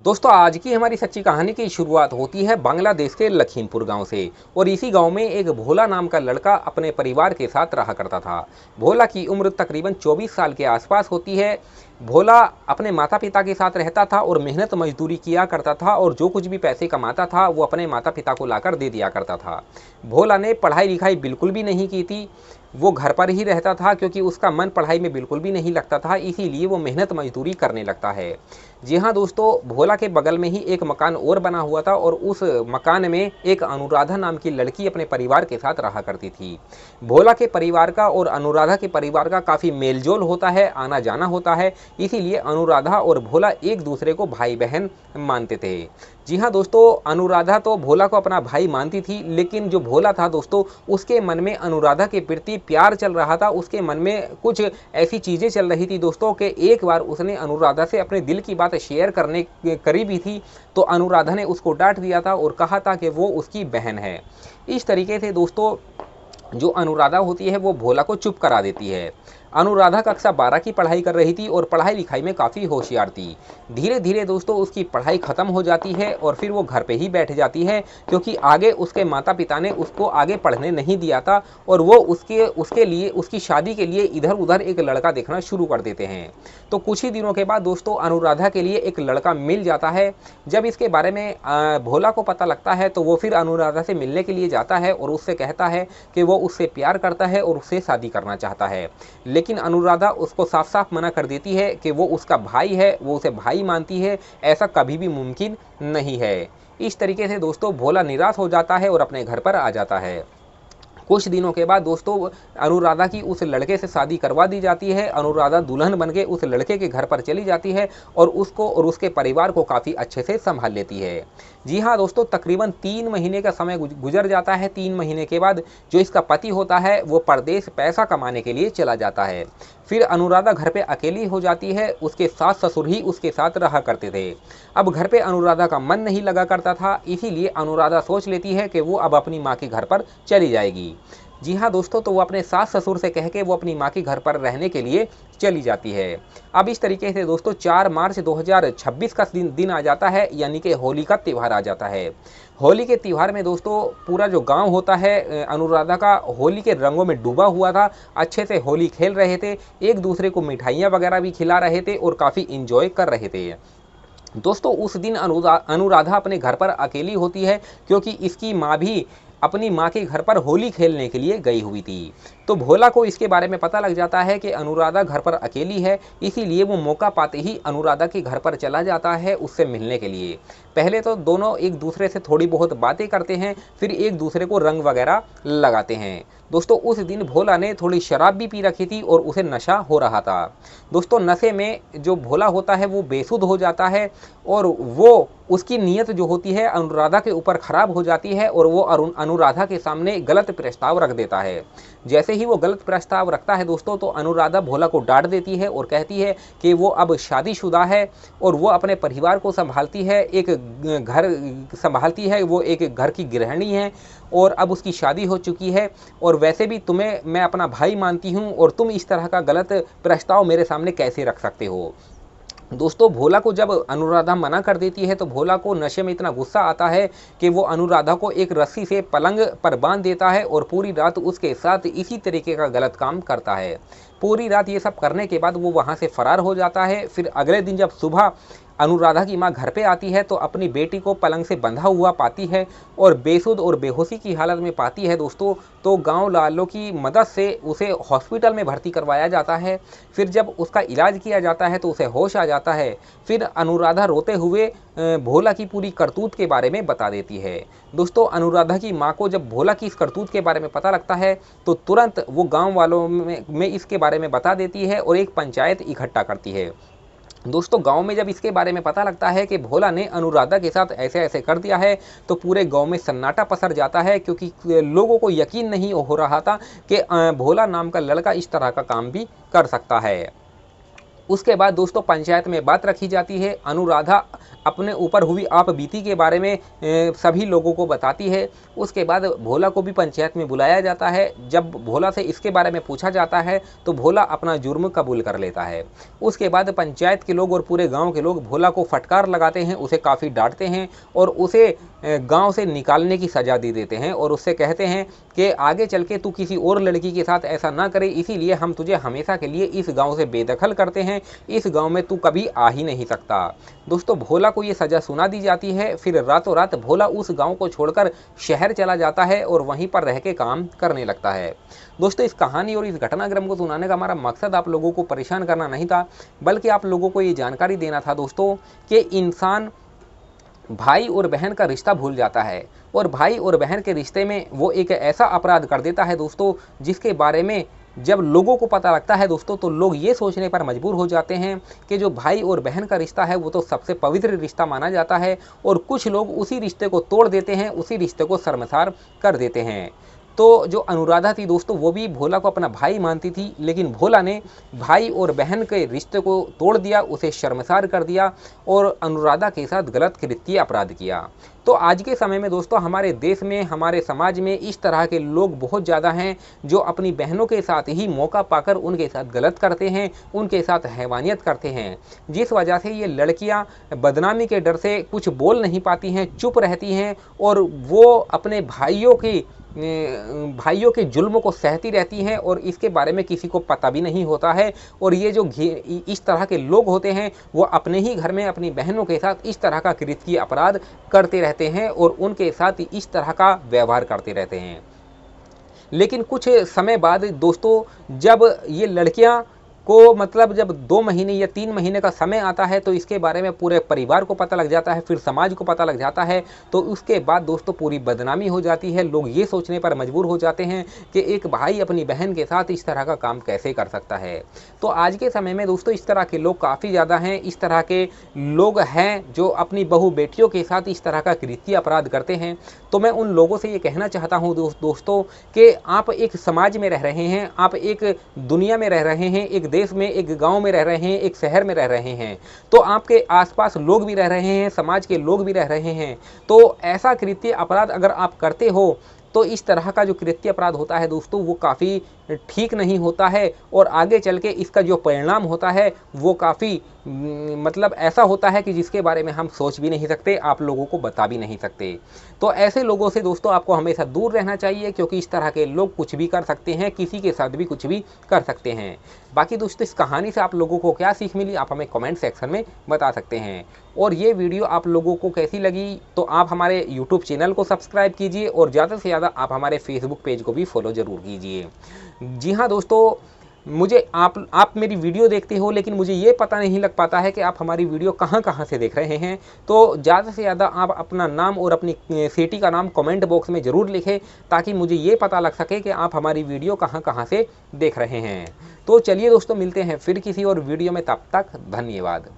दोस्तों आज की हमारी सच्ची कहानी की शुरुआत होती है बांग्लादेश के लखीमपुर गांव से। और इसी गांव में एक भोला नाम का लड़का अपने परिवार के साथ रहा करता था। भोला की उम्र तकरीबन 24 साल के आसपास होती है। भोला अपने माता पिता के साथ रहता था और मेहनत मजदूरी किया करता था और जो कुछ भी पैसे कमाता था वो अपने माता पिता को लाकर दे दिया करता था। भोला ने पढ़ाई लिखाई बिल्कुल भी नहीं की थी। वो घर पर ही रहता था क्योंकि उसका मन पढ़ाई में बिल्कुल भी नहीं लगता था, इसीलिए वो मेहनत मजदूरी करने लगता है। जी हाँ दोस्तों, भोला के बगल में ही एक मकान और बना हुआ था और उस मकान में एक अनुराधा नाम की लड़की अपने परिवार के साथ रहा करती थी। भोला के परिवार का और अनुराधा के परिवार का काफ़ी मेलजोल होता है, आना जाना होता है, इसीलिए अनुराधा और भोला एक दूसरे को भाई बहन मानते थे। जी हाँ दोस्तों, अनुराधा तो भोला को अपना भाई मानती थी, लेकिन जो भोला था दोस्तों, उसके मन में अनुराधा के प्रति प्यार चल रहा था। उसके मन में कुछ ऐसी चीज़ें चल रही थी दोस्तों कि एक बार उसने अनुराधा से अपने दिल की बात शेयर करने करी भी थी, तो अनुराधा ने उसको डांट दिया था और कहा था कि वो उसकी बहन है। इस तरीके से दोस्तों जो अनुराधा होती है वो भोला को चुप करा देती है। अनुराधा कक्षा 12 की पढ़ाई कर रही थी और पढ़ाई लिखाई में काफ़ी होशियार थी। धीरे धीरे दोस्तों उसकी पढ़ाई ख़त्म हो जाती है और फिर वो घर पे ही बैठ जाती है, क्योंकि आगे उसके माता पिता ने उसको आगे पढ़ने नहीं दिया था और वो उसके उसके लिए उसकी शादी के लिए इधर उधर एक लड़का देखना शुरू कर देते हैं। तो कुछ ही दिनों के बाद दोस्तों अनुराधा के लिए एक लड़का मिल जाता है। जब इसके बारे में भोला को पता लगता है तो वो फिर अनुराधा से मिलने के लिए जाता है और उससे कहता है कि वो उससे प्यार करता है और उससे शादी करना चाहता है। लेकिन अनुराधा उसको साफ साफ मना कर देती है कि वो उसका भाई है, वो उसे भाई मानती है, ऐसा कभी भी मुमकिन नहीं है। इस तरीके से दोस्तों भोला निराश हो जाता है और अपने घर पर आ जाता है। कुछ दिनों के बाद दोस्तों अनुराधा की उस लड़के से शादी करवा दी जाती है। अनुराधा दुल्हन बनके उस लड़के के घर पर चली जाती है और उसको और उसके परिवार को काफ़ी अच्छे से संभाल लेती है। जी हाँ दोस्तों, तकरीबन 3 महीने का समय गुजर जाता है। 3 महीने के बाद जो इसका पति होता है वो परदेश पैसा कमाने के लिए चला जाता है। फिर अनुराधा घर पे अकेली हो जाती है। उसके सास ससुर ही उसके साथ रहा करते थे। अब घर पे अनुराधा का मन नहीं लगा करता था, इसीलिए अनुराधा सोच लेती है कि वो अब अपनी माँ के घर पर चली जाएगी। जी हाँ दोस्तों, तो वो अपने सास ससुर से कह के वो अपनी माँ के घर पर रहने के लिए चली जाती है। अब इस तरीके से दोस्तों 4 मार्च 2026 का दिन आ जाता है, यानी कि होली का त्यौहार आ जाता है। होली के त्यौहार में दोस्तों पूरा जो गांव होता है अनुराधा का होली के रंगों में डूबा हुआ था। अच्छे से होली खेल रहे थे, एक दूसरे को मिठाइयाँ वगैरह भी खिला रहे थे और काफ़ी इंजॉय कर रहे थे। दोस्तों उस दिन अनुराधा अपने घर पर अकेली होती है, क्योंकि इसकी माँ भी अपनी माँ के घर पर होली खेलने के लिए गई हुई थी। तो भोला को इसके बारे में पता लग जाता है कि अनुराधा घर पर अकेली है, इसीलिए वो मौका पाते ही अनुराधा के घर पर चला जाता है उससे मिलने के लिए। पहले तो दोनों एक दूसरे से थोड़ी बहुत बातें करते हैं, फिर एक दूसरे को रंग वगैरह लगाते हैं। दोस्तों उस दिन भोला ने थोड़ी शराब भी पी रखी थी और उसे नशा हो रहा था। दोस्तों नशे में जो भोला होता है वो बेसुध हो जाता है और वो उसकी नीयत जो होती है अनुराधा के ऊपर ख़राब हो जाती है और वो अनुराधा के सामने गलत प्रस्ताव रख देता है। जैसे ही वो गलत प्रस्ताव रखता है दोस्तों, तो अनुराधा भोला को डांट देती है और कहती है कि वो अब शादीशुदा है और वो अपने परिवार को संभालती है, एक घर संभालती है, वो एक घर की गृहिणी है और अब उसकी शादी हो चुकी है। और वैसे भी तुम्हें मैं अपना भाई मानती हूँ और तुम इस तरह का गलत प्रस्ताव मेरे सामने कैसे रख सकते हो। दोस्तों भोला को जब अनुराधा मना कर देती है तो भोला को नशे में इतना गुस्सा आता है कि वो अनुराधा को एक रस्सी से पलंग पर बांध देता है और पूरी रात उसके साथ इसी तरीके का गलत काम करता है। पूरी रात ये सब करने के बाद वो वहाँ से फरार हो जाता है। फिर अगले दिन जब सुबह अनुराधा की माँ घर पे आती है तो अपनी बेटी को पलंग से बंधा हुआ पाती है और बेसुध और बेहोशी की हालत में पाती है दोस्तों। तो गांव वालों की मदद से उसे हॉस्पिटल में भर्ती करवाया जाता है। फिर जब उसका इलाज किया जाता है तो उसे होश आ जाता है। फिर अनुराधा रोते हुए भोला की पूरी करतूत के बारे में बता देती है। दोस्तों अनुराधा की माँ को जब भोला की इस करतूत के बारे में पता लगता है तो तुरंत वो गांव वालों में इसके बारे में बता देती है और एक पंचायत इकट्ठा करती है। दोस्तों गांव में जब इसके बारे में पता लगता है कि भोला ने अनुराधा के साथ ऐसे ऐसे कर दिया है तो पूरे गांव में सन्नाटा पसर जाता है, क्योंकि लोगों को यकीन नहीं हो रहा था कि भोला नाम का लड़का इस तरह का काम भी कर सकता है। उसके बाद दोस्तों पंचायत में बात रखी जाती है। अनुराधा अपने ऊपर हुई आपबीती के बारे में सभी लोगों को बताती है। उसके बाद भोला को भी पंचायत में बुलाया जाता है। जब भोला से इसके बारे में पूछा जाता है तो भोला अपना जुर्म कबूल कर लेता है। उसके बाद पंचायत के लोग और पूरे गांव के लोग भोला को फटकार लगाते हैं, उसे काफ़ी डांटते हैं और उसे गांव से निकालने की सज़ा दे देते हैं और उससे कहते हैं कि आगे चल के तू किसी और लड़की के साथ ऐसा ना करे, इसीलिए हम तुझे हमेशा के लिए इस गांव से बेदखल करते हैं, इस गांव में तू कभी आ ही नहीं सकता। दोस्तों भोला को ये सज़ा सुना दी जाती है। फिर रातों रात भोला उस गांव को छोड़कर शहर चला जाता है और वहीं पर रह के काम करने लगता है। दोस्तों इस कहानी और इस घटनाक्रम को सुनाने का हमारा मकसद आप लोगों को परेशान करना नहीं था, बल्कि आप लोगों को ये जानकारी देना था दोस्तों कि इंसान भाई और बहन का रिश्ता भूल जाता है और भाई और बहन के रिश्ते में वो एक ऐसा अपराध कर देता है दोस्तों, जिसके बारे में जब लोगों को पता लगता है दोस्तों तो लोग ये सोचने पर मजबूर हो जाते हैं कि जो भाई और बहन का रिश्ता है वो तो सबसे पवित्र रिश्ता माना जाता है और कुछ लोग उसी रिश्ते को तोड़ देते हैं, उसी रिश्ते को शर्मसार कर देते हैं। तो जो अनुराधा थी दोस्तों वो भी भोला को अपना भाई मानती थी, लेकिन भोला ने भाई और बहन के रिश्ते को तोड़ दिया, उसे शर्मसार कर दिया और अनुराधा के साथ गलत कृत्य अपराध किया। तो आज के समय में दोस्तों हमारे देश में, हमारे समाज में इस तरह के लोग बहुत ज़्यादा हैं जो अपनी बहनों के साथ ही मौका पाकर उनके साथ गलत करते हैं, उनके साथ हैवानियत करते हैं, जिस वजह से ये लड़कियां बदनामी के डर से कुछ बोल नहीं पाती हैं, चुप रहती हैं और वो अपने भाइयों के जुल्म को सहती रहती हैं और इसके बारे में किसी को पता भी नहीं होता है। और ये जो इस तरह के लोग होते हैं वो अपने ही घर में अपनी बहनों के साथ इस तरह का कृत्य अपराध करते रहते हैं और उनके साथ इस तरह का व्यवहार करते रहते हैं। लेकिन कुछ समय बाद दोस्तों जब ये लड़कियां को मतलब जब 2 महीने या 3 महीने का समय आता है तो इसके बारे में पूरे परिवार को पता लग जाता है, फिर समाज को पता लग जाता है। तो उसके बाद दोस्तों पूरी बदनामी हो जाती है। लोग ये सोचने पर मजबूर हो जाते हैं कि एक भाई अपनी बहन के साथ इस तरह का काम कैसे कर सकता है। तो आज के समय में दोस्तों इस तरह के लोग काफ़ी ज़्यादा हैं। इस तरह के लोग हैं जो अपनी बहू बेटियों के साथ इस तरह का कृत्य अपराध करते हैं। तो मैं उन लोगों से ये कहना चाहता हूँ दोस्तों कि आप एक समाज में रह रहे हैं, आप एक दुनिया में रह रहे हैं, एक देश में, एक गांव में रह रहे हैं, एक शहर में रह रहे हैं, तो आपके आसपास लोग भी रह रहे हैं, समाज के लोग भी रह रहे हैं। तो ऐसा कृत्य अपराध अगर आप करते हो तो इस तरह का जो कृत्य अपराध होता है दोस्तों वो काफ़ी ठीक नहीं होता है और आगे चल के इसका जो परिणाम होता है वो काफ़ी मतलब ऐसा होता है कि जिसके बारे में हम सोच भी नहीं सकते, आप लोगों को बता भी नहीं सकते। तो ऐसे लोगों से दोस्तों आपको हमेशा दूर रहना चाहिए, क्योंकि इस तरह के लोग कुछ भी कर सकते हैं, किसी के साथ भी कुछ भी कर सकते हैं। बाकी दोस्तों इस कहानी से आप लोगों को क्या सीख मिली आप हमें कमेंट सेक्शन में बता सकते हैं। और ये वीडियो आप लोगों को कैसी लगी तो आप हमारे यूट्यूब चैनल को सब्सक्राइब कीजिए और ज़्यादा से ज़्यादा आप हमारे फेसबुक पेज को भी फॉलो ज़रूर कीजिए। जी हाँ दोस्तों, मुझे आप मेरी वीडियो देखते हो लेकिन मुझे ये पता नहीं लग पाता है कि आप हमारी वीडियो कहाँ से देख रहे हैं। तो ज़्यादा से ज़्यादा आप अपना नाम और अपनी सिटी का नाम कमेंट बॉक्स में ज़रूर लिखें, ताकि मुझे ये पता लग सके कि आप हमारी वीडियो कहाँ से देख रहे हैं। तो चलिए दोस्तों मिलते हैं फिर किसी और वीडियो में, तब तक धन्यवाद।